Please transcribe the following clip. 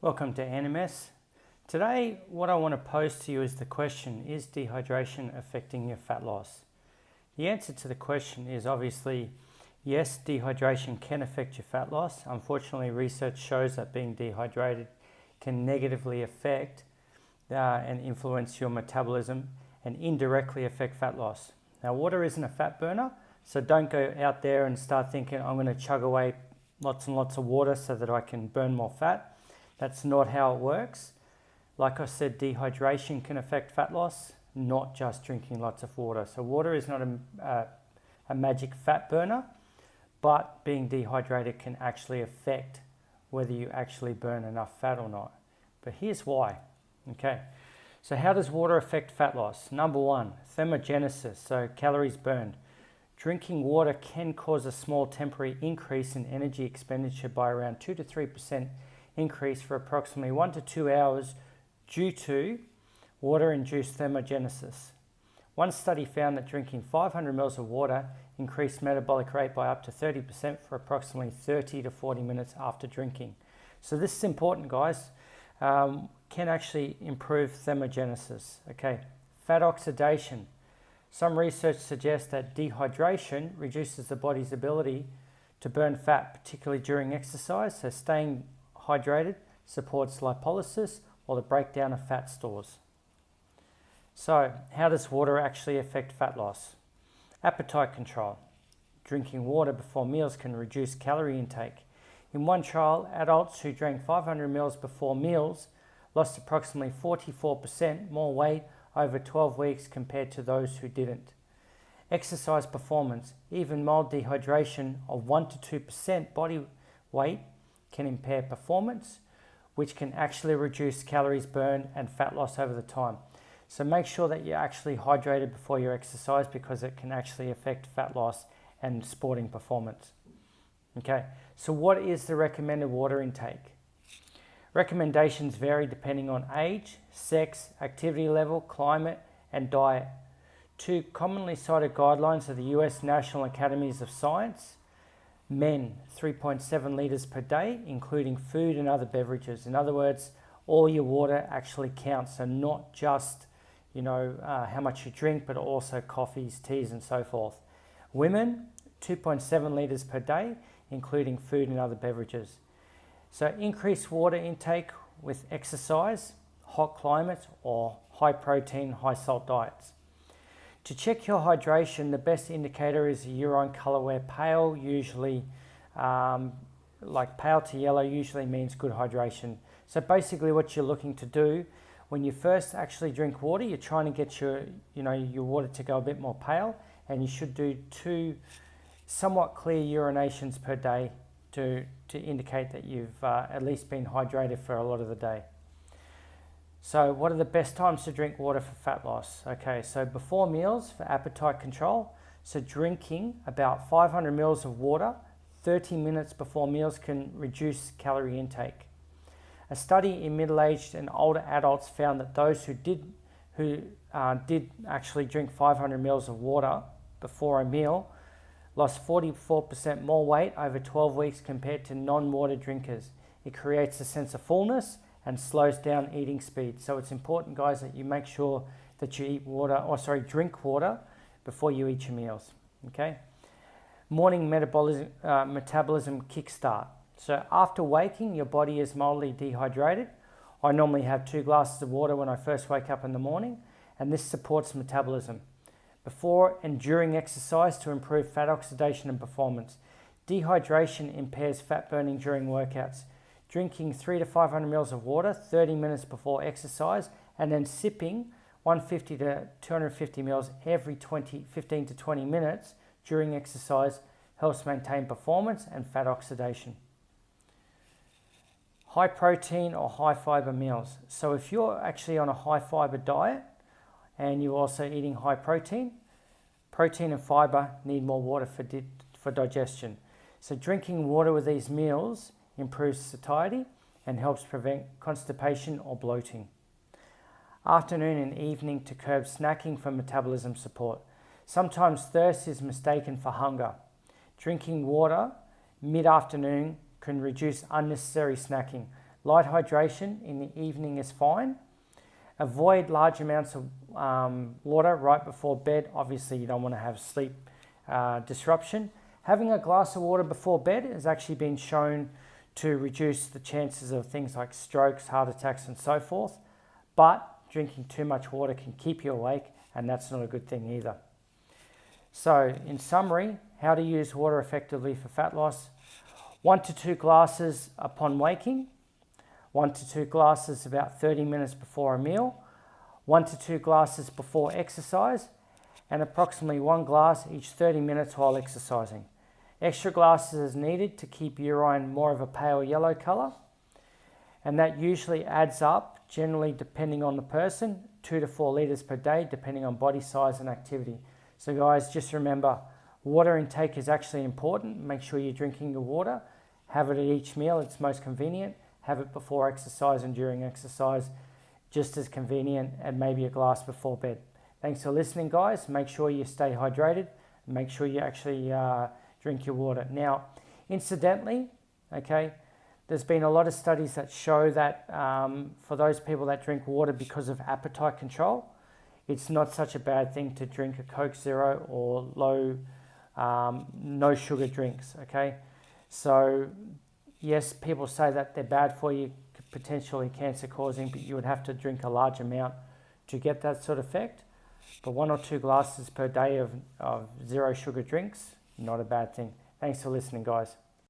Welcome to NMS. Today, what I want to pose to you is the question, is dehydration affecting your fat loss? The answer to the question is obviously yes, dehydration can affect your fat loss. Unfortunately, research shows that being dehydrated can negatively affect and influence your metabolism and indirectly affect fat loss. Now, water isn't a fat burner, so don't go out there and start thinking I'm going to chug away lots and lots of water so that I can burn more fat. That's not how it works. Like I said, dehydration can affect fat loss, not just drinking lots of water. So water is not a magic fat burner, but being dehydrated can actually affect whether you actually burn enough fat or not. But here's why. Okay, so how does water affect fat loss? Number one, thermogenesis, so calories burned. Drinking water can cause a small temporary increase in energy expenditure by around 2 to 3% increase for approximately 1 to 2 hours due to water-induced thermogenesis. One study found that drinking 500 ml of water increased metabolic rate by up to 30% for approximately 30 to 40 minutes after drinking. So this is important, guys. Can actually improve thermogenesis. Okay, fat oxidation. Some research suggests that dehydration reduces the body's ability to burn fat, particularly during exercise. So staying hydrated supports lipolysis or the breakdown of fat stores. So how does water actually affect fat loss? Appetite control. Drinking water before meals can reduce calorie intake. In one trial, adults who drank 500 ml before meals lost approximately 44% more weight over 12 weeks compared to those who didn't. Exercise performance. Even mild dehydration of 1 to 2% body weight can impair performance, which can actually reduce calories burned and fat loss over the time. So make sure that you're actually hydrated before your exercise because it can actually affect fat loss and sporting performance. Okay, so what is the recommended water intake? Recommendations vary depending on age, sex, activity level, climate, and diet. Two commonly cited guidelines are the US National Academies of Science. Men, 3.7 litres per day, including food and other beverages. In other words, all your water actually counts, so not just how much you drink, but also coffees, teas, and so forth. Women, 2.7 litres per day, including food and other beverages. So increase water intake with exercise, hot climates, or high protein, high salt diets. To check your hydration, the best indicator is a urine color where pale usually, like pale to yellow usually means good hydration. So basically what you're looking to do when you first actually drink water, you're trying to get your water to go a bit more pale, and you should do 2 somewhat clear urinations per day to indicate that you've at least been hydrated for a lot of the day. So what are the best times to drink water for fat loss? Okay, so before meals for appetite control. So drinking about 500 ml of water 30 minutes before meals can reduce calorie intake. A study in middle-aged and older adults found that those who did actually drink 500 ml of water before a meal lost 44% more weight over 12 weeks compared to non-water drinkers. It creates a sense of fullness and slows down eating speed. So it's important, guys, that you make sure that you drink water before you eat your meals. Okay. Morning metabolism kickstart. So after waking, your body is mildly dehydrated. I normally have 2 glasses of water when I first wake up in the morning, and this supports metabolism. Before and during exercise to improve fat oxidation and performance. Dehydration impairs fat burning during workouts. Drinking 300 to 500 ml of water 30 minutes before exercise and then sipping 150 to 250 ml every 15 to 20 minutes during exercise helps maintain performance and fat oxidation. High protein or high fiber meals. So if you're actually on a high fiber diet and you're also eating high protein and fiber need more water for digestion. So drinking water with these meals improves satiety and helps prevent constipation or bloating. Afternoon and evening to curb snacking for metabolism support. Sometimes thirst is mistaken for hunger. Drinking water mid-afternoon can reduce unnecessary snacking. Light hydration in the evening is fine. Avoid large amounts of water right before bed. Obviously, you don't want to have sleep disruption. Having a glass of water before bed has actually been shown to reduce the chances of things like strokes, heart attacks, and so forth. But drinking too much water can keep you awake, and that's not a good thing either. So, in summary, how to use water effectively for fat loss. 1 to 2 glasses upon waking. 1 to 2 glasses about 30 minutes before a meal. 1 to 2 glasses before exercise. And approximately 1 glass each 30 minutes while exercising. Extra glasses is needed to keep urine more of a pale yellow color. And that usually adds up, generally depending on the person, 2 to 4 liters per day, depending on body size and activity. So guys, just remember, water intake is actually important. Make sure you're drinking your water. Have it at each meal, it's most convenient. Have it before exercise and during exercise, just as convenient, and maybe a glass before bed. Thanks for listening, guys. Make sure you stay hydrated. Make sure you actually drink your water. Now, incidentally, okay, there's been a lot of studies that show that for those people that drink water because of appetite control, it's not such a bad thing to drink a Coke Zero or no sugar drinks, okay? So, yes, people say that they're bad for you, potentially cancer causing, but you would have to drink a large amount to get that sort of effect. But 1 or 2 glasses per day of zero sugar drinks, not a bad thing. Thanks for listening, guys.